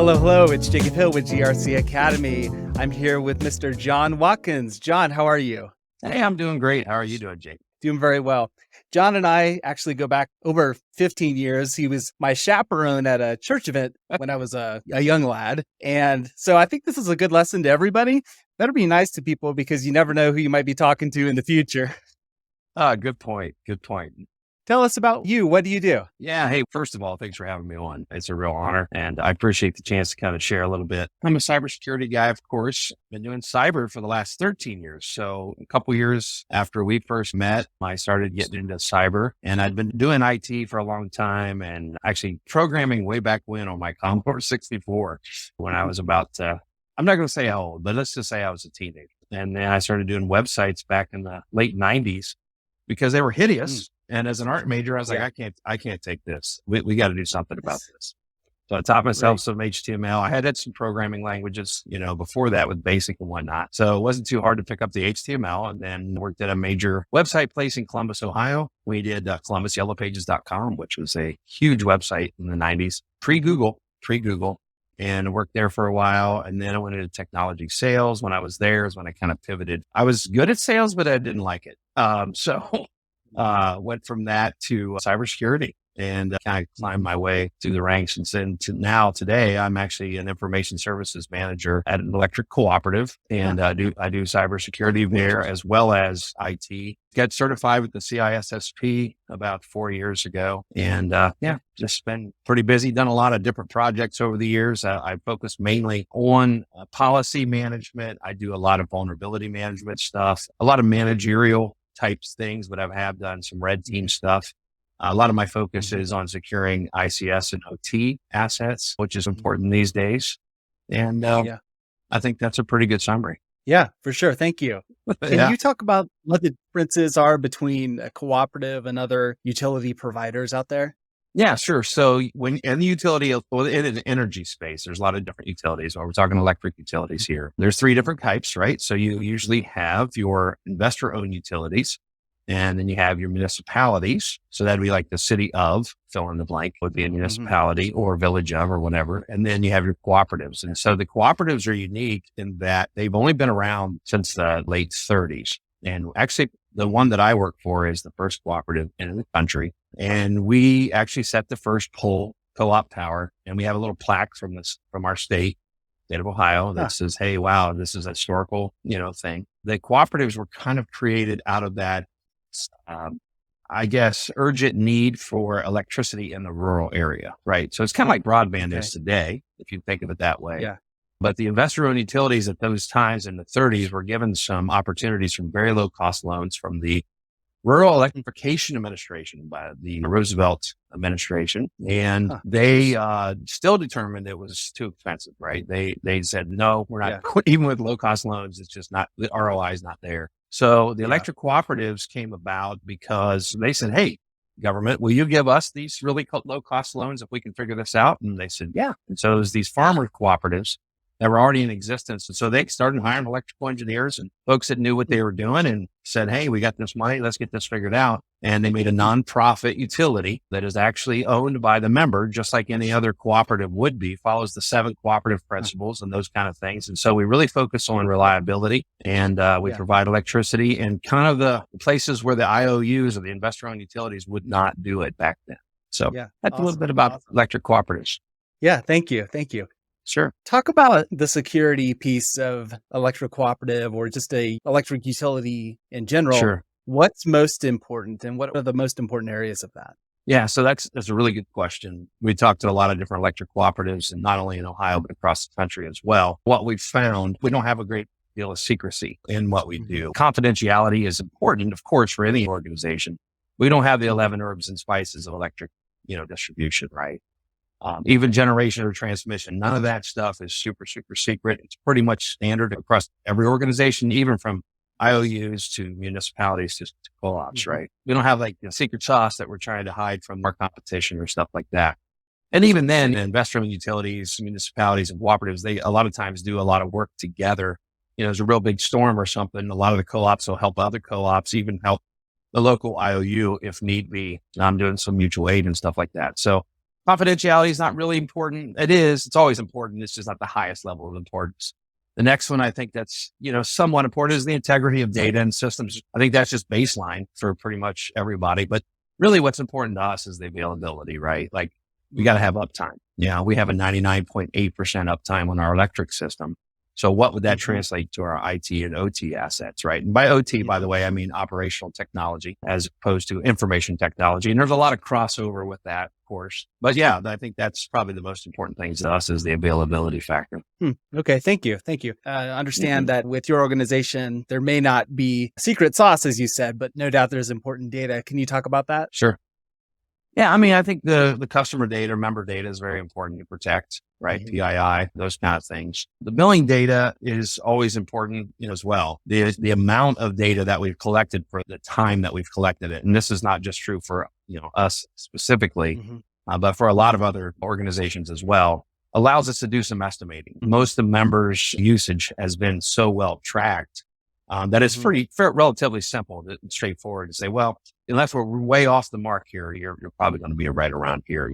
Hello, hello. It's Jacob Hill with GRC Academy. I'm here with Mr. Jon Watkins. Jon, how are you? Hey, I'm doing great. How are you doing, Jake? Doing very well. Jon and I actually go back over 15 years. He was my chaperone at a church event when I was a young lad. And so I think this is a good lesson to everybody. Better be nice to people because you never know who you might be talking to in the future. Good point. Good point. Tell us about you. What do you do? Yeah. Hey, first of all, thanks for having me on. It's a real honor. And I appreciate the chance to kind of share a little bit. I'm a cybersecurity guy, of course. Been doing cyber for the last 13 years. So a couple years after we first met, I started getting into cyber, and I'd been doing IT for a long time and actually programming way back when on my Commodore 64 when I was about, I'm not going to say how old, but let's just say I was a teenager. And then I started doing websites back in the late 90s because they were hideous. And as an art major, I was like, I can't take this. We got to do something about this. So I taught myself some HTML. I had some programming languages, before that with BASIC and whatnot. So it wasn't too hard to pick up the HTML, and then worked at a major website place in Columbus, Ohio. We did ColumbusYellowPages.com, which was a huge website in the 90s, pre-Google, and worked there for a while. And then I went into technology sales. When I was there is when I kind of pivoted. I was good at sales, but I didn't like it. Went from that to cybersecurity and kind of climbed my way through the ranks. And then today, I'm actually an information services manager at an electric cooperative, and I do cybersecurity there as well as IT. Got certified with the CISSP about 4 years ago, and just been pretty busy. Done a lot of different projects over the years. I focus mainly on policy management. I do a lot of vulnerability management stuff, a lot of managerial types things, but I have done some red team stuff. A lot of my focus is on securing ICS and OT assets, which is important these days. And I think that's a pretty good summary. Yeah, for sure. Thank you. Can you talk about what the differences are between a cooperative and other utility providers out there? Yeah, sure. So when in the utility, in an energy space, there's a lot of different utilities. Well, we're talking electric utilities here. There's 3 different types, right? So you usually have your investor-owned utilities, and then you have your municipalities. So that'd be like the city of, fill in the blank, would be a municipality or village of or whatever. And then you have your cooperatives. And so the cooperatives are unique in that they've only been around since the late 30s. And actually, the one that I work for is the first cooperative in the country. And we actually set the first pole co-op tower, and we have a little plaque from our state of Ohio that says, hey, wow, this is a historical, thing. The cooperatives were kind of created out of that, urgent need for electricity in the rural area, right? So it's kind of like broadband is today, if you think of it that way. Yeah. But the investor-owned utilities at those times in the 30s were given some opportunities from very low-cost loans from the Rural Electrification Administration by the Roosevelt administration. And they still determined it was too expensive, right? They said, no, we're not, even with low-cost loans, it's just not, the ROI is not there. So the electric cooperatives came about because they said, hey, government, will you give us these really low-cost loans if we can figure this out? And they said, yeah. And so it was these farmer cooperatives that were already in existence. And so they started hiring electrical engineers and folks that knew what they were doing and said, hey, we got this money, let's get this figured out. And they made a nonprofit utility that is actually owned by the member, just like any other cooperative would be, follows the 7 cooperative principles and those kind of things. And so we really focus on reliability, and we provide electricity in kind of the places where the IOUs or the investor-owned utilities would not do it back then. So that's a little bit about electric cooperatives. Yeah, thank you. Sure. Talk about the security piece of electric cooperative or just a electric utility in general. Sure. What's most important, and what are the most important areas of that? Yeah, so that's a really good question. We talked to a lot of different electric cooperatives, and not only in Ohio, but across the country as well. What we've found, we don't have a great deal of secrecy in what we do. Confidentiality is important, of course, for any organization. We don't have the 11 herbs and spices of electric, distribution, right? Even generation or transmission, none of that stuff is super, super secret. It's pretty much standard across every organization, even from IOUs to municipalities to co-ops, right? We don't have like the secret sauce that we're trying to hide from our competition or stuff like that. And even then, investor-owned utilities, municipalities, and cooperatives, they a lot of times do a lot of work together. There's a real big storm or something. A lot of the co-ops will help other co-ops, even help the local IOU if need be. I'm doing some mutual aid and stuff like that. So Confidentiality is not really important. It is. It's always important. It's just not the highest level of importance. The next one I think that's, somewhat important is the integrity of data and systems. I think that's just baseline for pretty much everybody. But really what's important to us is the availability, right? Like we got to have uptime. Yeah. We have a 99.8% uptime on our electric system. So what would that translate to our IT and OT assets, right? And by OT, by the way, I mean operational technology as opposed to information technology. And there's a lot of crossover with that, of course. But yeah, I think that's probably the most important thing to us is the availability factor. Okay. Thank you. Thank you. Understand that with your organization, there may not be secret sauce, as you said, but no doubt there's important data. Can you talk about that? Sure. Yeah, I mean, I think the customer data, member data is very important to protect, right? PII, those kind of things. The billing data is always important, as well. The amount of data that we've collected for the time that we've collected it. And this is not just true for, us specifically, but for a lot of other organizations as well, allows us to do some estimating. Most of the members' usage has been so well tracked that it's relatively simple and straightforward to say, well, unless we're way off the mark here, you're probably going to be right around here,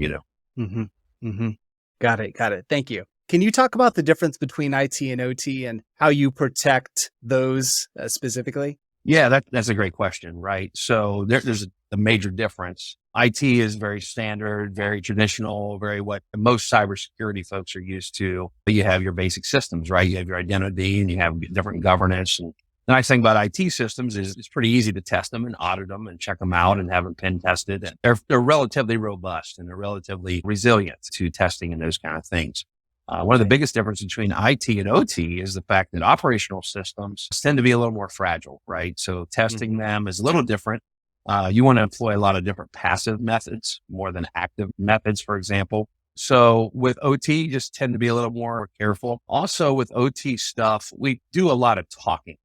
Got it. Thank you. Can you talk about the difference between IT and OT and how you protect those specifically? Yeah, that's a great question, right? So there's a major difference. IT is very standard, very traditional, very what most cybersecurity folks are used to. But you have your basic systems, right? You have your identity and you have different governance. And the nice thing about IT systems is it's pretty easy to test them and audit them and check them out and have them pen tested. And they're relatively robust and they're relatively resilient to testing and those kind of things. One of the biggest differences between IT and OT is the fact that operational systems tend to be a little more fragile, right? So testing them is a little different. You want to employ a lot of different passive methods more than active methods, for example. So with OT, you just tend to be a little more careful. Also with OT stuff, we do a lot of talking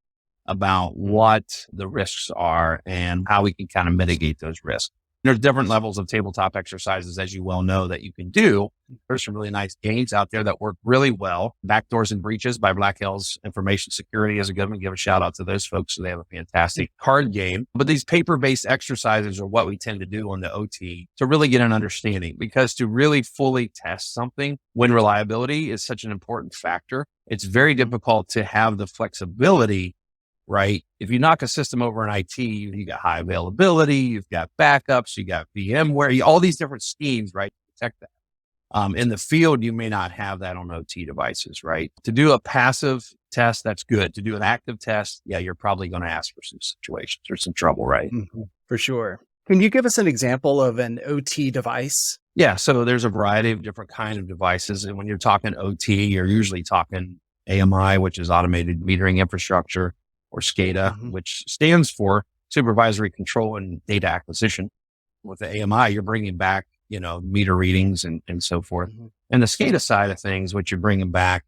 about what the risks are and how we can kind of mitigate those risks. There's different levels of tabletop exercises, as you well know, that you can do. There's some really nice games out there that work really well. Backdoors and Breaches by Black Hills Information Security is a good one. Give a shout out to those folks. So they have a fantastic card game. But these paper-based exercises are what we tend to do on the OT to really get an understanding, because to really fully test something when reliability is such an important factor, it's very difficult to have the flexibility, right? If you knock a system over in IT, you got high availability, you've got backups, you got VMware, all these different schemes, right? To protect that. In the field, you may not have that on OT devices, right? To do a passive test, that's good. To do an active test, yeah, you're probably going to ask for some situations or some trouble, right? For sure. Can you give us an example of an OT device? Yeah. So there's a variety of different kind of devices. And when you're talking OT, you're usually talking AMI, which is automated metering infrastructure, or SCADA, which stands for supervisory control and data acquisition. With the AMI, you're bringing back, meter readings and so forth. And the SCADA side of things, what you're bringing back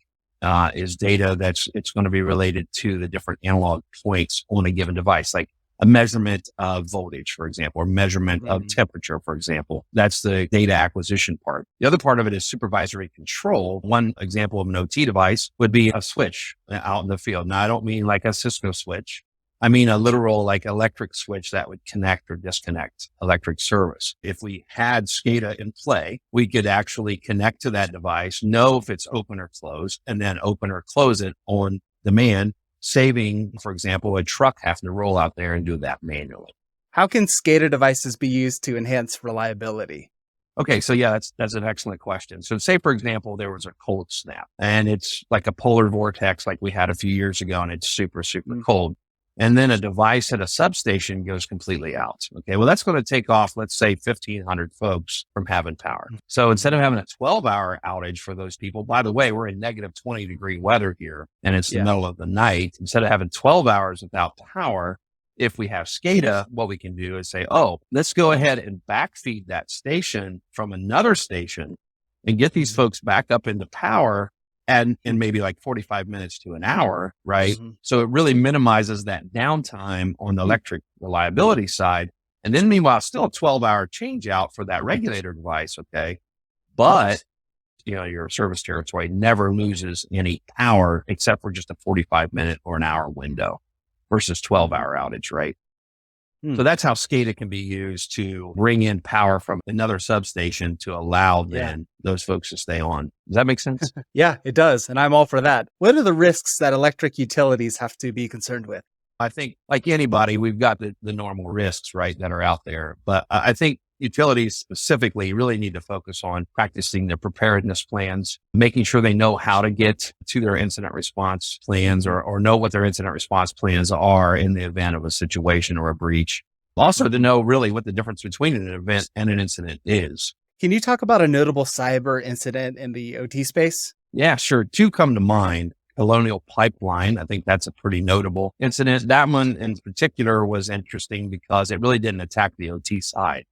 is data it's going to be related to the different analog points on a given device, like a measurement of voltage, for example, or measurement of temperature, for example. That's the data acquisition part. The other part of it is supervisory control. One example of an OT device would be a switch out in the field. Now, I don't mean like a Cisco switch. I mean a literal like electric switch that would connect or disconnect electric service. If we had SCADA in play, we could actually connect to that device, know if it's open or closed, and then open or close it on demand, saving, for example, a truck having to roll out there and do that manually. How can SCADA devices be used to enhance reliability? Okay, so yeah, that's an excellent question. So say, for example, there was a cold snap and it's like a polar vortex like we had a few years ago and it's super, super cold. And then a device at a substation goes completely out. Okay, well, that's going to take off, let's say, 1,500 folks from having power. So instead of having a 12-hour outage for those people, by the way, we're in negative 20-degree weather here, and it's the middle of the night. Instead of having 12 hours without power, if we have SCADA, what we can do is say, oh, let's go ahead and backfeed that station from another station and get these folks back up into power and in maybe like 45 minutes to an hour, right? So it really minimizes that downtime on the electric reliability side. And then meanwhile, still a 12-hour change out for that regulator device, okay? But, your service territory never loses any power except for just a 45-minute or an hour window versus 12-hour outage, right? Hmm. So that's how SCADA can be used to bring in power from another substation to allow then those folks to stay on. Does that make sense? Yeah, it does. And I'm all for that. What are the risks that electric utilities have to be concerned with? I think like anybody, we've got the normal risks, right, that are out there. But I think utilities specifically really need to focus on practicing their preparedness plans, making sure they know how to get to their incident response plans or know what their incident response plans are in the event of a situation or a breach. Also to know really what the difference between an event and an incident is. Can you talk about a notable cyber incident in the OT space? Yeah, sure. Two come to mind. Colonial Pipeline. I think that's a pretty notable incident. That one in particular was interesting because it really didn't attack the OT side.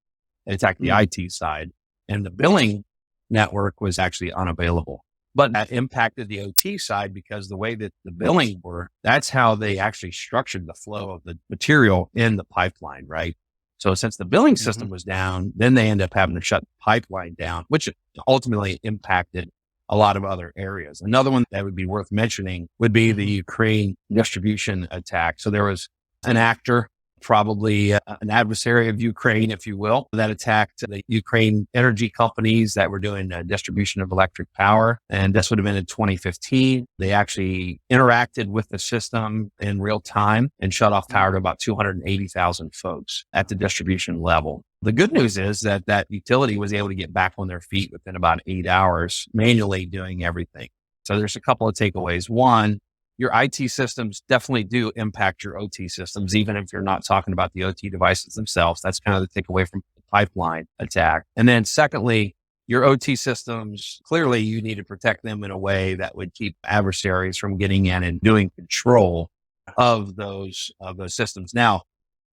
It attacked the IT side, and the billing network was actually unavailable. But that impacted the OT side because the way that the billing worked, that's how they actually structured the flow of the material in the pipeline, right? So since the billing system was down, then they end up having to shut the pipeline down, which ultimately impacted a lot of other areas. Another one that would be worth mentioning would be the Ukraine distribution attack. So there was an actor, probably an adversary of Ukraine, if you will, that attacked the Ukraine energy companies that were doing distribution of electric power. And this would have been in 2015. They actually interacted with the system in real time and shut off power to about 280,000 folks at the distribution level. The good news is that that utility was able to get back on their feet within about 8 hours, manually doing everything. So there's a couple of takeaways. One, your IT systems definitely do impact your OT systems, even if you're not talking about the OT devices themselves. That's kind of the takeaway from the pipeline attack. And then secondly, your OT systems, clearly you need to protect them in a way that would keep adversaries from getting in and doing control of those systems. Now,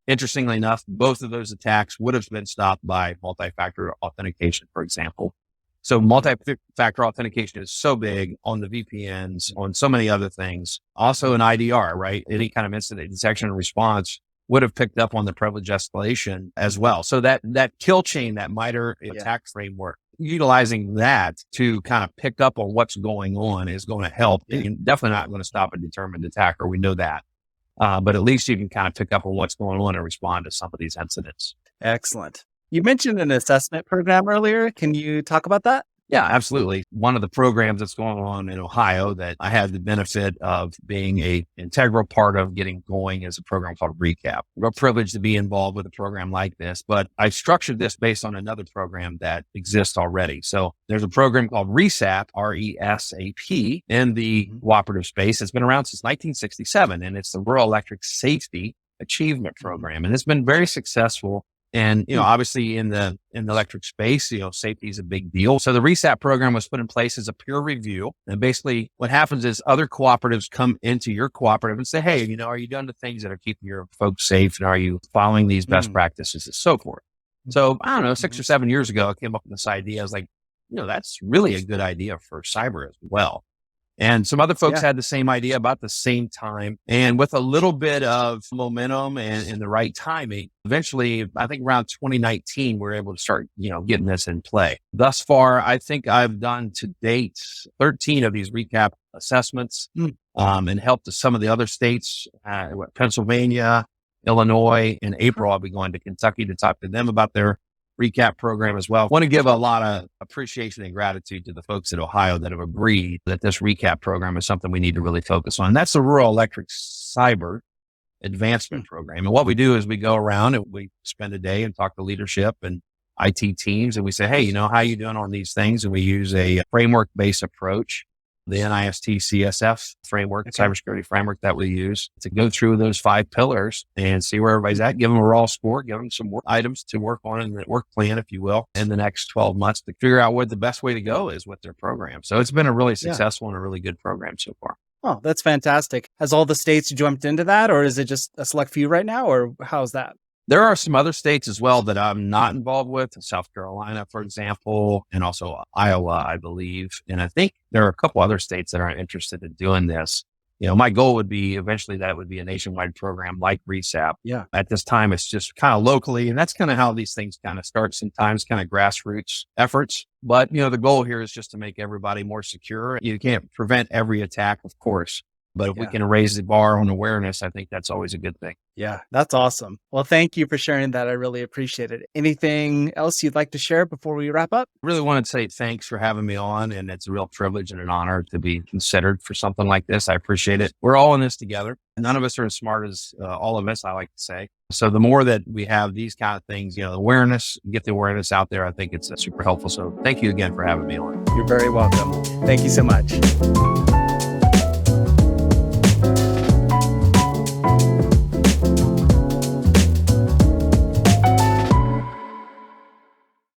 interestingly enough, both of those attacks would have been stopped by multi-factor authentication, for example. So multi-factor authentication is so big on the VPNs, on so many other things. Also an IDR, right? Any kind of incident detection and response would have picked up on the privilege escalation as well. So that kill chain, that MITRE attack framework, utilizing that to kind of pick up on what's going on is going to help. And definitely not going to stop a determined attacker. We know that. But at least you can kind of pick up on what's going on and respond to some of these incidents. Excellent. You mentioned an assessment program earlier. Can you talk about that? Yeah, absolutely. One of the programs that's going on in Ohio that I had the benefit of being a integral part of getting going is a program called RECAP. Real privileged to be involved with a program like this, but I structured this based on another program that exists already. So there's a program called RESAP, RESAP, in the cooperative space. It's been around since 1967, and it's the Rural Electric Safety Achievement Program. And it's been very successful. And, obviously in the electric space, safety is a big deal. So the RESAP program was put in place as a peer review. And basically what happens is other cooperatives come into your cooperative and say, hey, are you doing the things that are keeping your folks safe? And are you following these best practices and so forth? So I don't know, 6 or 7 years ago, I came up with this idea. I was like, that's really a good idea for cyber as well. And some other folks had the same idea about the same time. And with a little bit of momentum and the right timing, eventually, I think around 2019, we're able to start, getting this in play. Thus far, I think I've done to date 13 of these recap assessments and helped some of the other states, Pennsylvania, Illinois. In April, I'll be going to Kentucky to talk to them about their recap program as well. I want to give a lot of appreciation and gratitude to the folks at Ohio that have agreed that this recap program is something we need to really focus on. That's the Rural Electric Cyber Advancement Program. And what we do is we go around and we spend a day and talk to leadership and IT teams. And we say, hey, how you doing on these things? And we use a framework-based approach, the NIST CSF framework, cybersecurity framework that we use to go through those 5 pillars and see where everybody's at, give them a raw score, give them some work items to work on in the work plan, if you will, in the next 12 months to figure out what the best way to go is with their program. So it's been a really successful and a really good program so far. Oh, that's fantastic. Has all the states jumped into that, or is it just a select few right now, or how's that? There are some other states as well that I'm not involved with, South Carolina, for example, and also Iowa, I believe. And I think there are a couple other states that are interested in doing this. My goal would be eventually that it would be a nationwide program like RESAP. Yeah. At this time, it's just kind of locally, and that's kind of how these things kind of start sometimes, kind of grassroots efforts. But, the goal here is just to make everybody more secure. You can't prevent every attack, of course, But if we Yeah. can raise the bar on awareness, I think that's always a good thing. Yeah, that's awesome. Well, thank you for sharing that. I really appreciate it. Anything else you'd like to share before we wrap up? Really want to say thanks for having me on. And it's a real privilege and an honor to be considered for something like this. I appreciate it. We're all in this together. None of us are as smart as all of us, I like to say. So the more that we have these kind of things, awareness, get the awareness out there, I think it's super helpful. So thank you again for having me on. You're very welcome. Thank you so much.